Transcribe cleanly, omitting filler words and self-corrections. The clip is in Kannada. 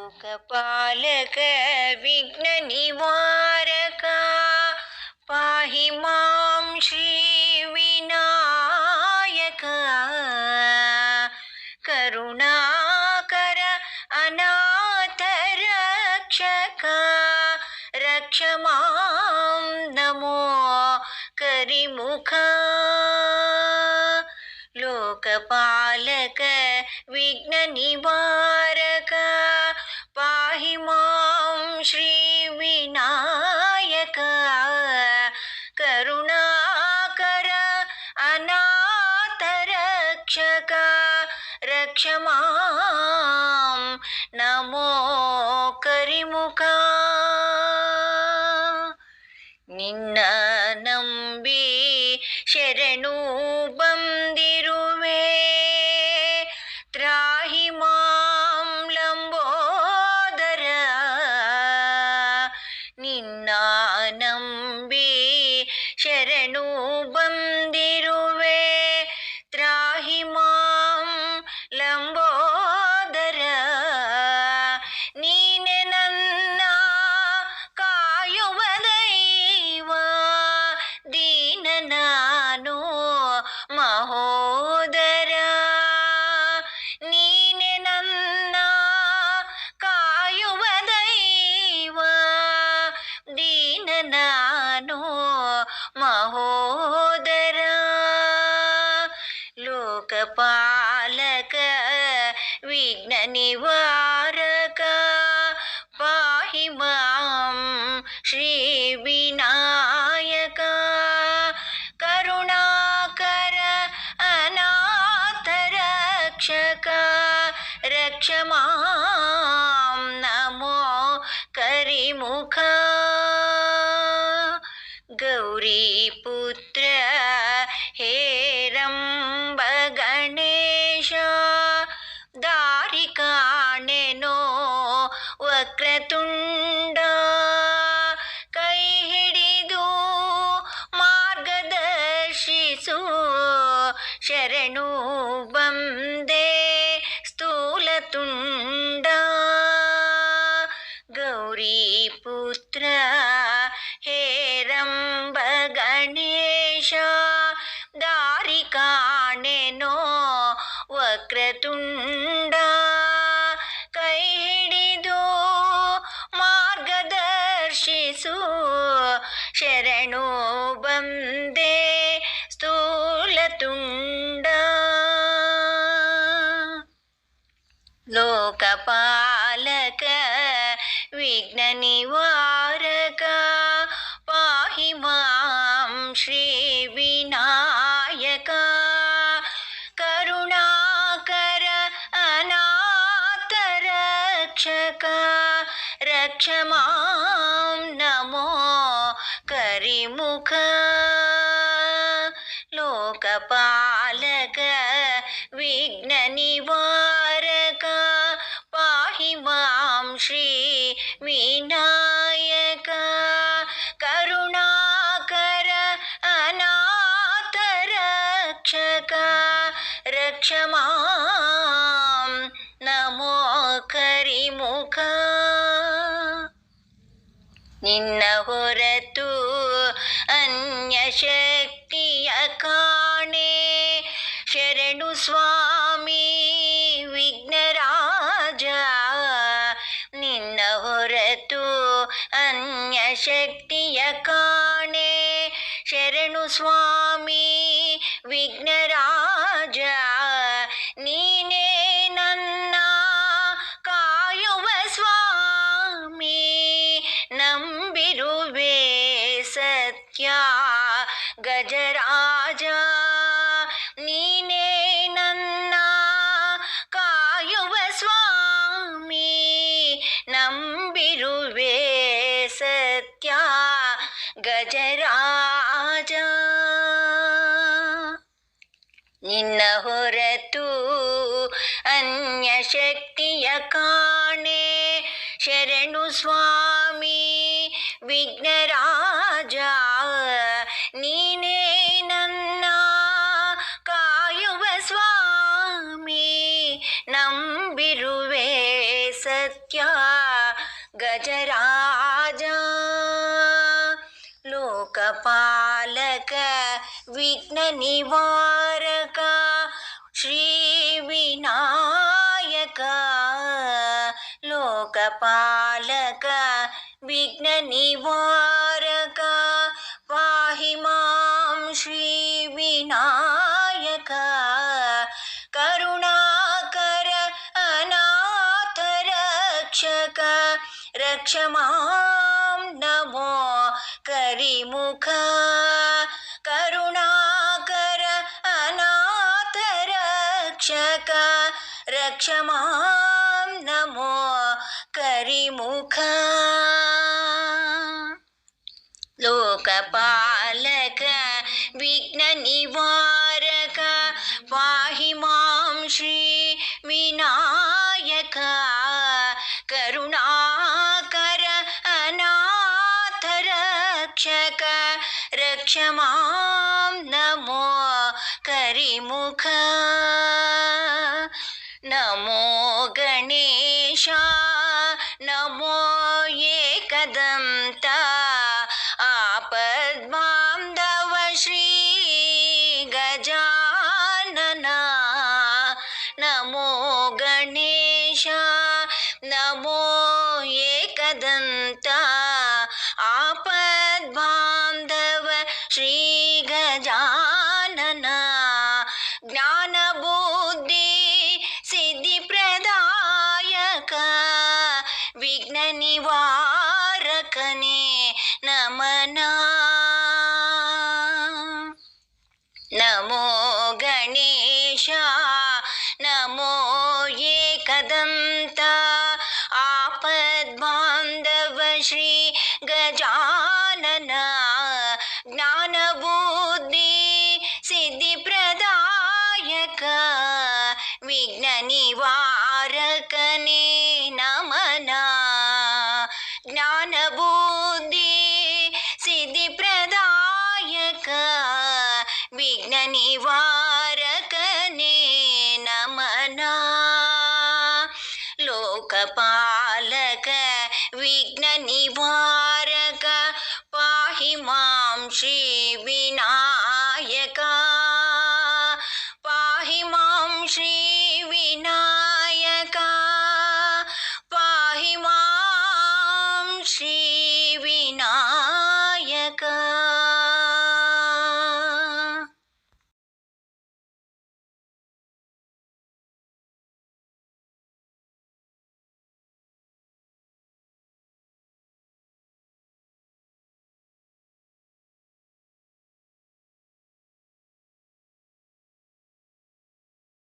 लोकपालक विघ्ननिवारका पाहि मां श्रीविनायका करुणाकर अनाथरक्षका रक्ष मां नमो करिमुखा लोकपालक विघ्ननिवारका पाहि मां श्रीविनायका करुणाकर अनाथरक्षका रक्ष मां नमो करिमुखा ನಿನ್ನ ನಂಬಿ ಶರಣು ಬಂದಿರುವೆ ತ್ರಾಹಿ ಮಾಂ ಲಂಬೋದರ ನಿನ್ನ ನಂಬಿ ಶರಣು ಬಂದಿರುವೆ ತ್ರಾಹಿ ಮಾಂ ಲಂಬೋದರ ನೀನೆ ನನ್ನ ಕಾಯುವ ದೈವ ದೀನ ನಾನು ಮಹೋದರ ನೀನೆ ನನ್ನ ಕಾಯುವ ದೈವ ದೀನ ನಾನು ಮಹೋದರ ಲೋಕಪಾಲಕ ವಿಘ್ನ ನಿವಾರಕ ಪಾಹಿ ಮಾಂ ಶ್ರೀ ವಿನಾಯಕ ಕರುಣಾಕರ ಅನಾಥರಕ್ಷಕ ರಕ್ಷ ಮಾಂ ನಮೋ ಕರಿಮುಖ ಗೌರಿ ಪುತ್ರ ಹೇರಂಬ ಗಣೇಶ ದಾರಿ ಕಾಣೆನೋ ವಕ್ರತುಂಡ ಕೈ ಹಿಡಿದು ಮಾರ್ಗದರ್ಶಿಸು ಶರಣು ಬಂದೆ ಸ್ಥೂಲ ತುಂಡ ಗೌರಿ ಪುತ್ರ ಹೇರಂಬ ಗಣೇಶ ದಾರಿ ಕಾಣೆನೋ ವಕ್ರತುಂಡ ಕೈ ಹಿಡಿದು ಮಾರ್ಗದರ್ಶಿಸು ಶರಣು ಬಂದೆ ಸ್ಥೂಲ ತುಂಡ ಲೋಕಪಾಲಕ ವಿಘ್ನ ನಿವಾರಕ ಪಾಹಿ ಮಾಂ ಶ್ರೀ ವಿನಾಯಕ ಕರುಣಾಕರ ಅನಾಥರಕ್ಷಕ ರಕ್ಷ ಮಾಂ ನಮೋ ಕರಿಮುಖ ಲೋಕಪಾಲಕ ವಿಘ್ನ ನಿವಾರಕ ಪಾಹಿ ಮಾಂ ಶ್ರೀ ವಿನಾಯಕ ಕರುಣಾಕರ ಅನಾಥರಕ್ಷಕ ರಕ್ಷ ಮಾಂ ನಮೋ ಕರಿಮುಖ ನಿನ್ನ ಹೊರತು ಅನ್ಯ ಶಕ್ತಿಯ ಕಾಣೆ ಶರಣು ಸ್ವಾಮಿ ವಿಘ್ನರಾಜ ನಿನ್ನ ಹೊರತು ಅನ್ಯ ಶಕ್ತಿಯ ಕಾಣೆ ಶರಣು ಸ್ವಾಮಿ ವಿಘ್ನರಾಜ ನೀನೇ ನನ್ನ ಕಾಯುವ ಸ್ವಾಮಿ ನಂಬಿರುವೆ ಸತ್ಯ ಗಜರಾಜ ನೀನೇ ನನ್ನ ಕಾಯುವ ಸ್ವಾಮಿ ನಂಬಿರುವೆ ಸತ್ಯ ಗಜರಾಜ ನಿನ್ನ ಹೊರತು ಅನ್ಯ ಶಕ್ತಿಯ ಕಾಣೆ ಶರಣು ಸ್ವಾಮಿ ವಿಘ್ನರಾಜ ನೀನೇ ನನ್ನ ಕಾಯುವ ಸ್ವಾಮಿ ನಂಬಿರುವೆ ಸತ್ಯ ಲೋಕಪಾಲಕ ವಿಘ್ನ ನಿವಾರಕ ಶ್ರೀ ವಿನಾಯಕ ಲೋಕಪಾಲಕ ವಿಘ್ನ ನಿವಾರಕ ಪಾಹಿ ಮಾಂ ಶ್ರೀ ವಿನಾಯಕ ಕರುಣಾಕರ ಅನಾಥ ರಕ್ಷಕ ರಕ್ಷ ಮಾಂ ನಮೋ ಕರಿಮುಖ ಕರುಣಾಕರ ಅನಾಥ ರಕ್ಷಕ ರಕ್ಷ ಮಾಂ ನಮೋ ಕರಿಮುಖ ಲೋಕಪಾಲಕ ವಿಘ್ನ ನಿವಾರಕ ಪಾಹಿ ಮಾಂ ಶ್ರೀ ವಿನಾಯಕ ಕರುಣಾಕರ ಅನಾಥ ರಕ್ಷಕ ರಕ್ಷ ಮಾಂ ನಮೋ ಕರಿಮುಖ ನಮೋ ಗಣೇಶ ನಮೋ ಏಕದಂತ ಆಪದ್ಬಾಂಧವ ಶ್ರೀ ಗಜಾನನ ನಮೋ ಗಣೇಶ ನಮೋ ಏಕದಂತ ಆಪದ್ಬಾಂಧವ ಶ್ರೀ ಗಜಾನನ ಜ್ಞಾನ ಬುದ್ಧಿ ಸಿದ್ಧಿ ಪ್ರದಾಯಕ ವಿಘ್ನ ನಿವಾರಕನೇ ನಮನ ನಮೋ ಗಣೇಶ ನಮೋ ಏಕದಂತ ಆಪದ್ಬಾಂಧವ ಶ್ರೀ ಗಜಾನನ ಜ್ಞಾನ ಬುದ್ಧಿ ಸಿದ್ಧಿ ಪ್ರದಾಯಕ ವಿಘ್ನ ನಿವಾರಕನೇ ನಮನ ಜ್ಞಾನ ಬುದ್ಧಿ ಸಿದ್ಧಿ ಪ್ರದಾಯಕ ವಿಘ್ನ ನಿವಾರಕನೇ ನಮನ ಲೋಕಪಾಲಕ ವಿಘ್ನ ನಿವಾರಕ ಪಾಹಿ ಮಾಂ ಶ್ರೀ ವಿನಾಯಕ